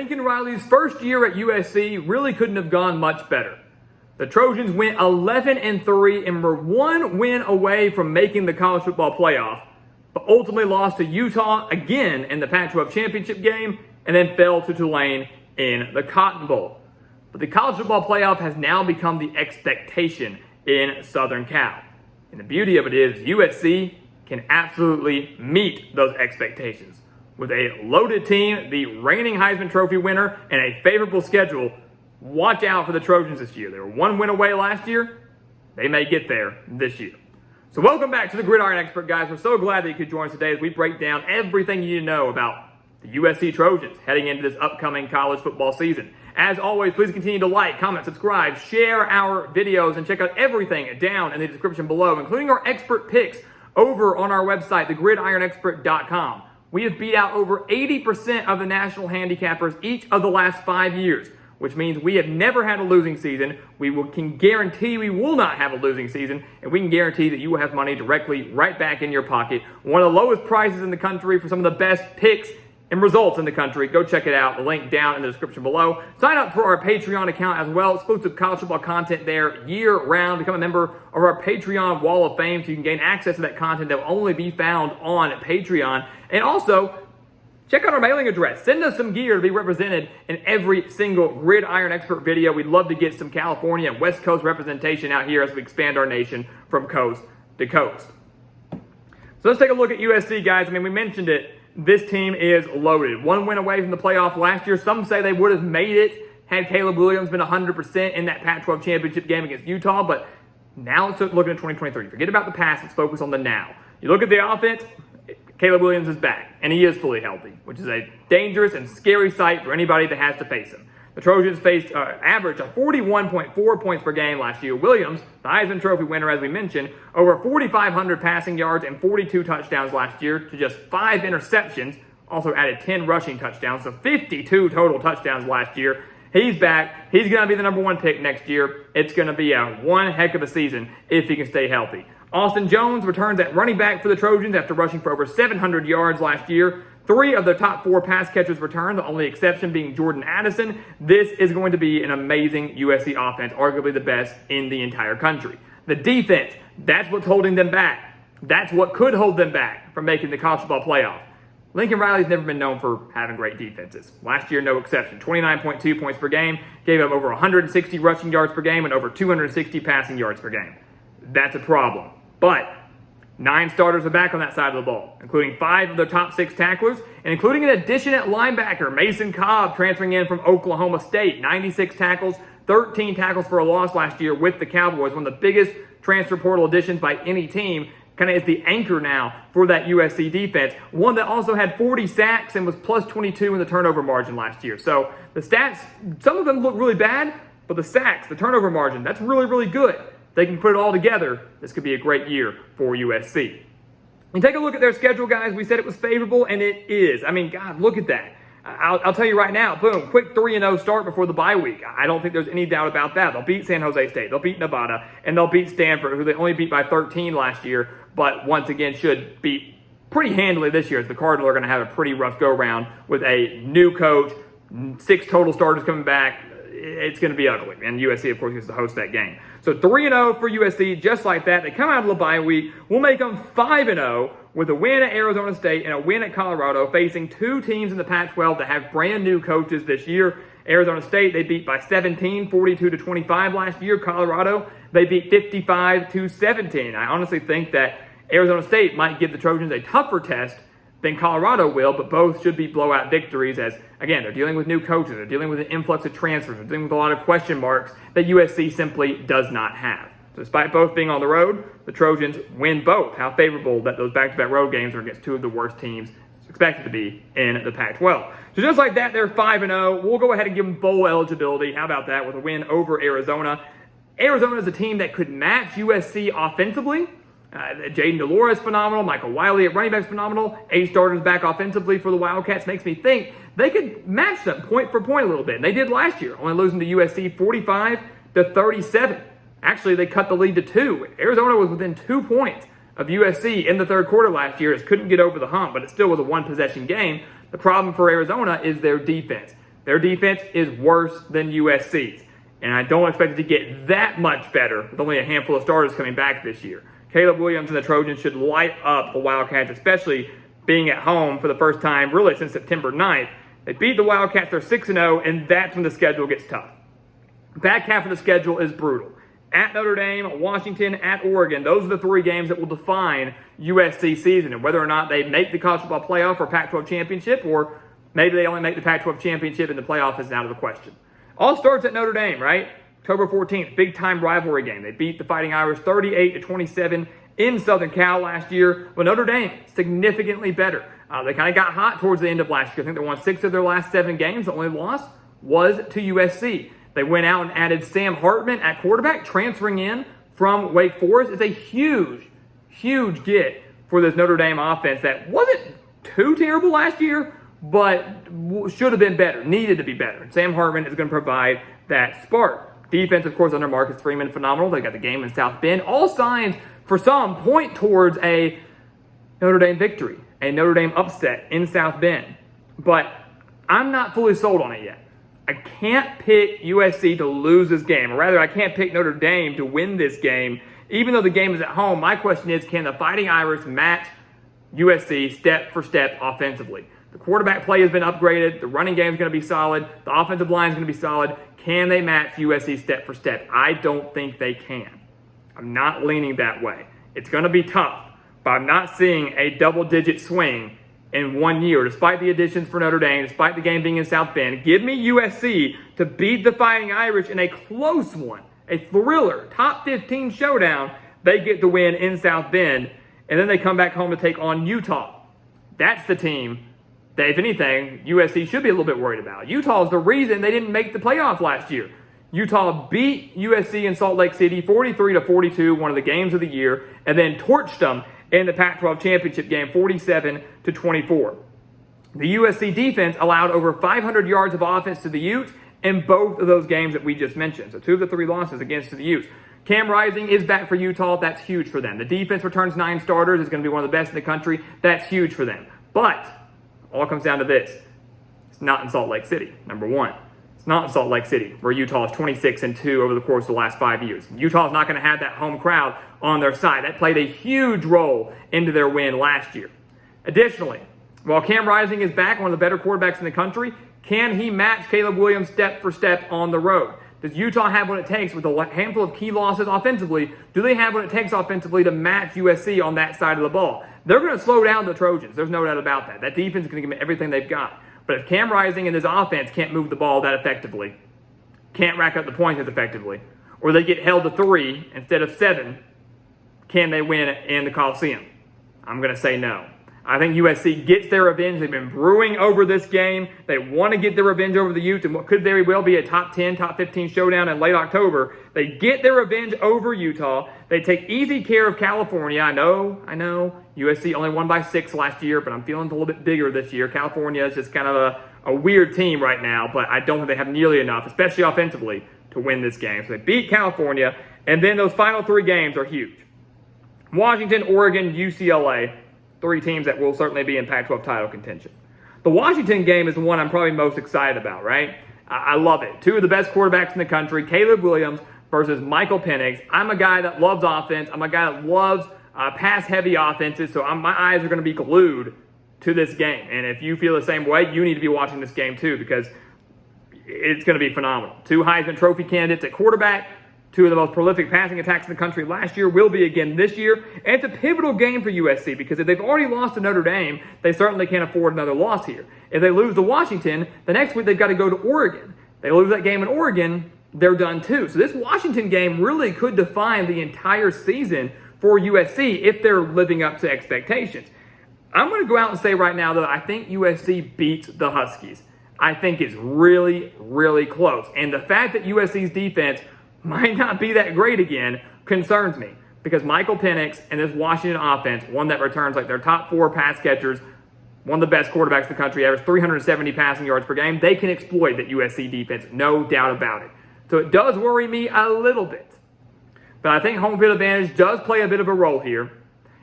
Lincoln Riley's first year at USC really couldn't have gone much better. The Trojans went 11-3 and were one win away from making the college football playoff, but ultimately lost to Utah again in the Pac-12 Championship game and then fell to Tulane in the Cotton Bowl. But the college football playoff has now become the expectation in Southern Cal. And the beauty of it is USC can absolutely meet those expectations. With a loaded team, the reigning Heisman Trophy winner, and a favorable schedule, watch out for the Trojans this year. They were one win away last year. They may get there this year. So welcome back to the Gridiron Expert, guys. We're so glad that you could join us today as we break down everything you need to know about the USC Trojans heading into this upcoming college football season. As always, please continue to like, comment, subscribe, share our videos, and check out everything down in the description below, including our expert picks over on our website, thegridironexpert.com. We have beat out over 80% of the national handicappers each of the last 5 years, which means we have never had a losing season. Can guarantee we will not have a losing season, and we can guarantee that you will have money directly right back in your pocket. One of the lowest prices in the country for some of the best picks and results in the country. Go check it out. The link down in the description below. Sign up for our Patreon account as well. Exclusive college football content there year-round. Become a member of our Patreon Wall of Fame so you can gain access to that content that will only be found on Patreon. And also, check out our mailing address. Send us some gear to be represented in every single Gridiron Expert video. We'd love to get some California and West Coast representation out here as we expand our nation from coast to coast. So let's take a look at USC, guys. I mean, we mentioned it. This team is loaded. One win away from the playoff last year. Some say they would have made it had Caleb Williams been 100% in that Pac-12 championship game against Utah. But now let's look at 2023. Forget about the past. Let's focus on the now. You look at the offense, Caleb Williams is back, and he is fully healthy, which is a dangerous and scary sight for anybody that has to face him. The Trojans faced average of 41.4 points per game last year. Williams, the Heisman Trophy winner, as we mentioned, over 4,500 passing yards and 42 touchdowns last year to just 5 interceptions. Also added 10 rushing touchdowns, so 52 total touchdowns last year. He's back. He's going to be the number 1 pick next year. It's going to be one heck of a season if he can stay healthy. Austin Jones returns at running back for the Trojans after rushing for over 700 yards last year. 3 of their top 4 pass catchers returned, the only exception being Jordan Addison. This is going to be an amazing USC offense, arguably the best in the entire country. The defense, that's what's holding them back. That's what could hold them back from making the college football playoff. Lincoln Riley's never been known for having great defenses. Last year, no exception. 29.2 points per game, gave up over 160 rushing yards per game and over 260 passing yards per game. That's a problem. But 9 starters are back on that side of the ball, including 5 of their top 6 tacklers, and including an addition at linebacker, Mason Cobb, transferring in from Oklahoma State. 96 tackles, 13 tackles for a loss last year with the Cowboys. One of the biggest transfer portal additions by any team. Kind of is the anchor now for that USC defense. One that also had 40 sacks and was plus 22 in the turnover margin last year. So the stats, some of them look really bad, but the sacks, the turnover margin, that's really, really good. They can put it all together. This could be a great year for USC. And take a look at their schedule, guys. We said it was favorable, and it is. I mean, God, look at that. I'll tell you right now, boom, quick 3-0 start before the bye week. I don't think there's any doubt about that. They'll beat San Jose State. They'll beat Nevada, and they'll beat Stanford, who they only beat by 13 last year, but once again should beat pretty handily this year, as the Cardinals are going to have a pretty rough go-round with a new coach, 6 total starters coming back. It's going to be ugly, and USC, of course, gets to host that game. So 3-0 for USC, just like that. They come out of the bye week. We'll make them 5-0 with a win at Arizona State and a win at Colorado, facing 2 teams in the Pac-12 that have brand new coaches this year. Arizona State, they beat by 17, 42-25 last year. Colorado, they beat 55-17. I honestly think that Arizona State might give the Trojans a tougher test than Colorado will, but both should be blowout victories as, again, they're dealing with new coaches, they're dealing with an influx of transfers, they're dealing with a lot of question marks that USC simply does not have. So despite both being on the road, the Trojans win both. How favorable that those back-to-back road games are against 2 of the worst teams expected to be in the Pac-12. So just like that, they're 5-0. We'll go ahead and give them bowl eligibility. How about that, with a win over Arizona? Arizona is a team that could match USC offensively. Jaden Delores phenomenal. Michael Wiley at running back's phenomenal. 8 starters back offensively for the Wildcats makes me think they could match them point for point a little bit. And they did last year, only losing to USC 45-37. Actually, they cut the lead to 2. Arizona was within 2 points of USC in the third quarter last year. Just couldn't get over the hump, but it still was a 1-possession game. The problem for Arizona is their defense. Their defense is worse than USC's, and I don't expect it to get that much better with only a handful of starters coming back this year. Caleb Williams and the Trojans should light up the Wildcats, especially being at home for the first time really since September 9th. They beat the Wildcats, they're 6-0, and that's when the schedule gets tough. Back half of the schedule is brutal. At Notre Dame, Washington, at Oregon, those are the three games that will define USC season and whether or not they make the college football playoff or Pac-12 championship, or maybe they only make the Pac-12 championship and the playoff is out of the question. All starts at Notre Dame, right? October 14th, big-time rivalry game. They beat the Fighting Irish 38-27 in Southern Cal last year. But Notre Dame, significantly better. They kind of got hot towards the end of last year. I think they won 6 of their last 7 games. The only loss was to USC. They went out and added Sam Hartman at quarterback, transferring in from Wake Forest. It's a huge, huge get for this Notre Dame offense that wasn't too terrible last year, but should have been better, needed to be better. And Sam Hartman is going to provide that spark. Defense, of course, under Marcus Freeman, phenomenal. They got the game in South Bend. All signs, for some, point towards a Notre Dame victory, a Notre Dame upset in South Bend. But I'm not fully sold on it yet. I can't pick USC to lose this game, or rather, I can't pick Notre Dame to win this game. Even though the game is at home, my question is, can the Fighting Irish match USC step for step offensively? The quarterback play has been upgraded. The running game is going to be solid. The offensive line is going to be solid. Can they match USC step for step? I don't think they can. I'm not leaning that way. It's going to be tough, but I'm not seeing a double-digit swing in 1 year, despite the additions for Notre Dame, despite the game being in South Bend. Give me USC to beat the Fighting Irish in a close one, a thriller, top 15 showdown. They get the win in South Bend, and then they come back home to take on Utah. That's the team that, if anything, USC should be a little bit worried about. Utah is the reason they didn't make the playoff last year. Utah beat USC in Salt Lake City 43-42, one of the games of the year, and then torched them in the Pac-12 Championship game 47-24. The USC defense allowed over 500 yards of offense to the Utes in both of those games that we just mentioned. So 2 of the 3 losses against the Utes. Cam Rising is back for Utah. That's huge for them. The defense returns 9 starters. It's going to be one of the best in the country. That's huge for them. But all comes down to this. It's not in Salt Lake City, number one. It's not in Salt Lake City, where Utah is 26-2 over the course of the last 5 years. Utah is not going to have that home crowd on their side. That played a huge role into their win last year. Additionally, while Cam Rising is back, one of the better quarterbacks in the country, can he match Caleb Williams step for step on the road? Does Utah have what it takes with a handful of key losses offensively? Do they have what it takes offensively to match USC on that side of the ball? They're going to slow down the Trojans. There's no doubt about that. That defense is going to give them everything they've got. But if Cam Rising and his offense can't move the ball that effectively, can't rack up the points as effectively, or they get held to 3 instead of 7, can they win in the Coliseum? I'm going to say no. I think USC gets their revenge. They've been brewing over this game. They want to get their revenge over the Utes in what could very well be a top 10, top 15 showdown in late October. They get their revenge over Utah. They take easy care of California. I know. USC only won by 6 last year, but I'm feeling a little bit bigger this year. California is just kind of a weird team right now, but I don't think they have nearly enough, especially offensively, to win this game. So they beat California, and then those final 3 games are huge. Washington, Oregon, UCLA. 3 teams that will certainly be in Pac-12 title contention. The Washington game is the one I'm probably most excited about, right? I love it. 2 of the best quarterbacks in the country, Caleb Williams versus Michael Penix. I'm a guy that loves offense. I'm a guy that loves pass-heavy offenses, so my eyes are going to be glued to this game. And if you feel the same way, you need to be watching this game too, because it's going to be phenomenal. 2 Heisman Trophy candidates at quarterback, 2 of the most prolific passing attacks in the country last year, will be again this year. And it's a pivotal game for USC because if they've already lost to Notre Dame, they certainly can't afford another loss here. If they lose to Washington, the next week they've got to go to Oregon. They lose that game in Oregon, they're done too. So this Washington game really could define the entire season for USC if they're living up to expectations. I'm going to go out and say right now that I think USC beats the Huskies. I think it's really, really close. And the fact that USC's defense might not be that great again concerns me because Michael Penix and this Washington offense, one that returns like their top 4 pass catchers, one of the best quarterbacks in the country, average 370 passing yards per game, they can exploit that USC defense, no doubt about it. So it does worry me a little bit. But I think home field advantage does play a bit of a role here.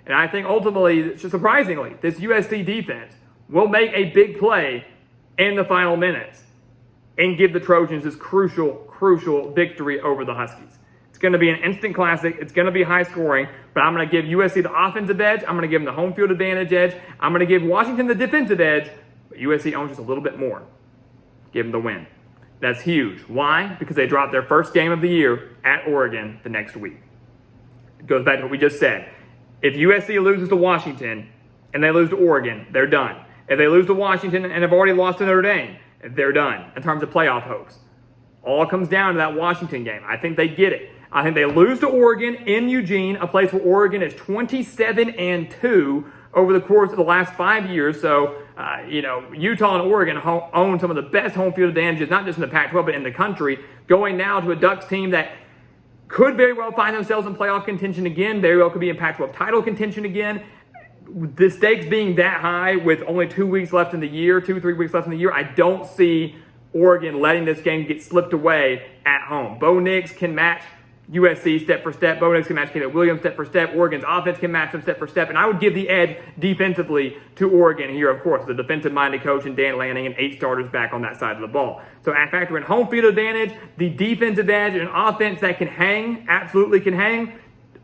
And I think ultimately, surprisingly, this USC defense will make a big play in the final minutes. and give the Trojans this crucial victory over the Huskies. It's going to be an instant classic. It's going to be high scoring, but I'm going to give USC the offensive edge. I'm going to give them the home field advantage edge. I'm going to give Washington the defensive edge, but USC owns just a little bit more. Give them the win. That's huge. Why? Because they dropped their first game of the year at Oregon the next week. It goes back to what we just said. If USC loses to Washington and they lose to Oregon, they're done. If they lose to Washington and have already lost to Notre Dame, they're done in terms of playoff hopes. All comes down to that Washington game. I think they get it. I think they lose to Oregon in Eugene, a place where Oregon is 27-2 over the course of the last 5 years. So, Utah and Oregon own some of the best home field advantages, not just in the Pac-12, but in the country. Going now to a Ducks team that could very well find themselves in playoff contention again, very well could be in Pac-12 title contention again. The stakes being that high with only 2 weeks left in the year, 2-3 weeks left in the year, I don't see Oregon letting this game get slipped away at home. Bo Nix can match USC step for step. Bo Nix can match Caleb Williams step for step. Oregon's offense can match them step for step. And I would give the edge defensively to Oregon here, of course. The defensive-minded coach and Dan Lanning and 8 starters back on that side of the ball. So I factor in home field advantage, the defensive edge, and an offense that can hang, absolutely can hang.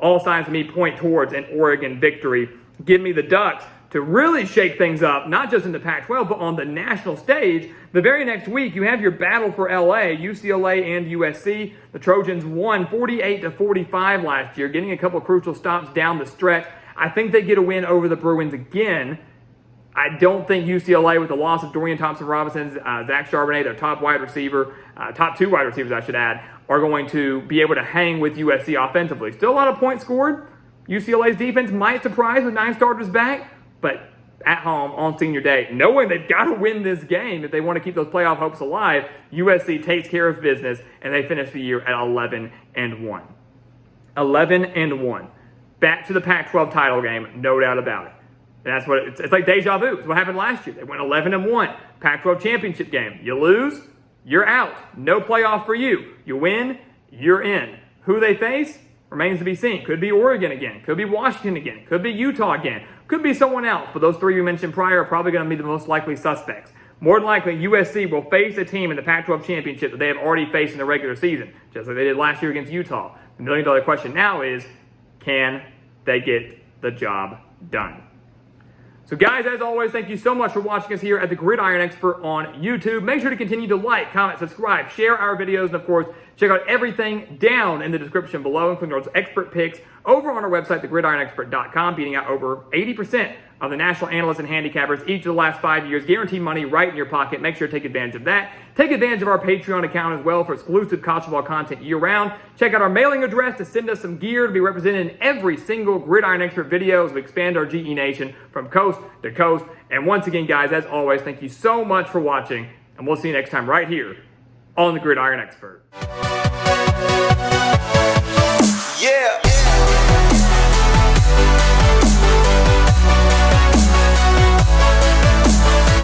All signs to me point towards an Oregon victory. Give me the Ducks to really shake things up, not just in the Pac-12, but on the national stage. The very next week, you have your battle for LA, UCLA and USC. The Trojans won 48-45 last year, getting a couple of crucial stops down the stretch. I think they get a win over the Bruins again. I don't think UCLA, with the loss of Dorian Thompson-Robinson, Zach Charbonnet, their top 2 wide receivers, I should add, are going to be able to hang with USC offensively. Still a lot of points scored. UCLA's defense might surprise with 9 starters back, but at home on senior day, knowing they've got to win this game if they want to keep those playoff hopes alive, USC takes care of business, and they finish the year at 11-1. 11-1. Back to the Pac-12 title game, no doubt about it. And that's what it's like deja vu. It's what happened last year. They went 11-1. Pac-12 championship game. You lose, you're out. No playoff for you. You win, you're in. Who they face remains to be seen. Could be Oregon again. Could be Washington again. Could be Utah again. Could be someone else. But those 3 we mentioned prior are probably going to be the most likely suspects. More than likely, USC will face a team in the Pac-12 championship that they have already faced in the regular season, just like they did last year against Utah. The million-dollar question now is, can they get the job done? So guys, as always, thank you so much for watching us here at the Gridiron Expert on YouTube. Make sure to continue to like, comment, subscribe, share our videos, and of course, check out everything down in the description below, including those expert picks over on our website, thegridironexpert.com, beating out over 80% of the national analysts and handicappers each of the last 5 years. Guaranteed money right in your pocket. Make sure to take advantage of that. Take advantage of our Patreon account as well for exclusive college football content year-round. Check out our mailing address to send us some gear to be represented in every single Gridiron Expert video as we expand our GE Nation from coast to coast. And once again, guys, as always, thank you so much for watching, and we'll see you next time right here on the Gridiron Expert.